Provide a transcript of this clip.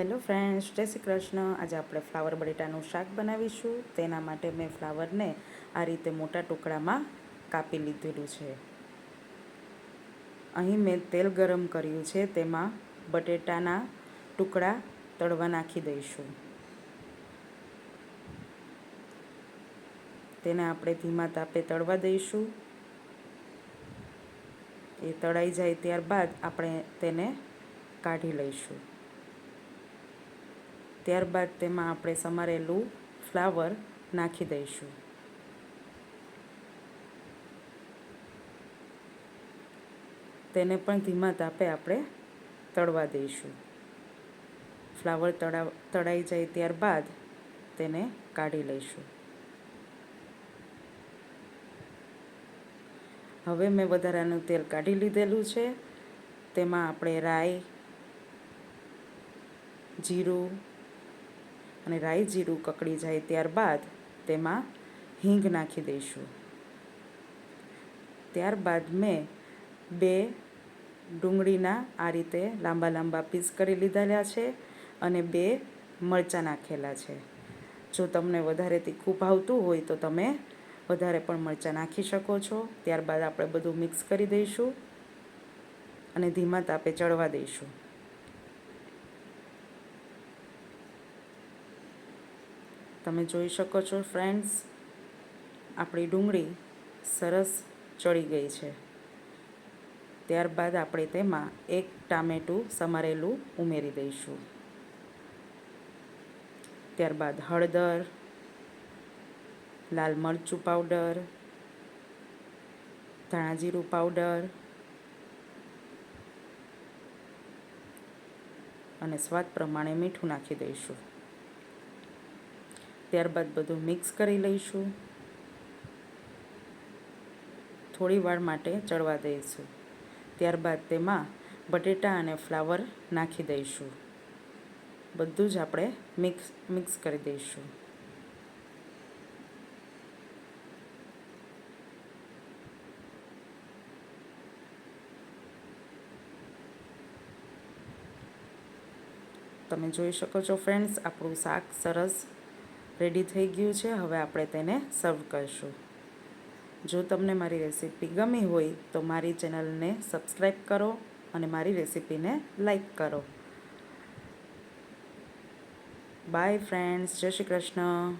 Hello friends, જય શ્રી કૃષ્ણ. આજે આપણે ફ્લાવર બટેટાનું શાક બનાવીશું. તેના માટે મેં ફ્લાવરને આ રીતે મોટા ટુકડામાં કાપી લીધેલું છે. અહીં મેં તેલ ગરમ કર્યું છે, તેમાં બટેટાના ટુકડા તળવા નાખી દઈશું. તેને આપણે ધીમા તાપે તળવા દઈશું. એ તળાઈ જાય ત્યારબાદ આપણે તેને કાઢી લઈશું. ત્યારબાદ તેમાં આપણે સમારેલું ફ્લાવર નાખી દઈશું. તેને પણ ધીમા તાપે આપણે તળવા દઈશું. ફ્લાવર તળાઈ જાય ત્યારબાદ તેને કાઢી લઈશું. હવે મેં વધારાનું તેલ કાઢી લીધેલું છે. તેમાં આપણે રાઈ, જીરું અને રાઈ જીરું કકડી જાય ત્યારબાદ તેમાં હિંગ નાખી દઈશું. ત્યારબાદ મેં 2 ડુંગળીના આ રીતે લાંબા લાંબા પીસ કરી લીધેલા છે અને 2 મરચાં નાખેલા છે. જો તમને વધારે તીખું ભાવતું હોય તો તમે વધારે પણ મરચાં નાખી શકો છો. ત્યારબાદ આપણે બધું મિક્સ કરી દઈશું અને ધીમા તાપે ચડવા દઈશું. તમે જોઈ શકો છો ફ્રેન્ડ્સ, આપણી ડુંગળી સરસ ચડી ગઈ છે. ત્યારબાદ આપણે તેમાં 1 ટામેટું સમારેલું ઉમેરી દઈશું. ત્યારબાદ હળદર, લાલ મરચું પાવડર, ધાણા જીરું પાવડર અને સ્વાદ પ્રમાણે મીઠું નાખી દઈશું. ત્યારબાદ બધું મિક્સ કરી લઈશું. થોડી વાર માટે ચડવા દઈશું. ત્યારબાદ તેમાં બટેટા અને ફ્લાવર નાખી દઈશું. બધું જ આપણે મિક્સ કરી દઈશું. તમે જોઈ શકો છો ફ્રેન્ડ્સ, આપણું શાક સરસ રેડી થઈ ગયું છે. હવે આપણે તેને સર્વ કરીશું. જો તમને મારી રેસીપી ગમી હોય તો મારી ચેનલને સબસ્ક્રાઈબ કરો અને મારી રેસીપીને લાઈક કરો. બાય ફ્રેન્ડ્સ, જય શ્રી કૃષ્ણ.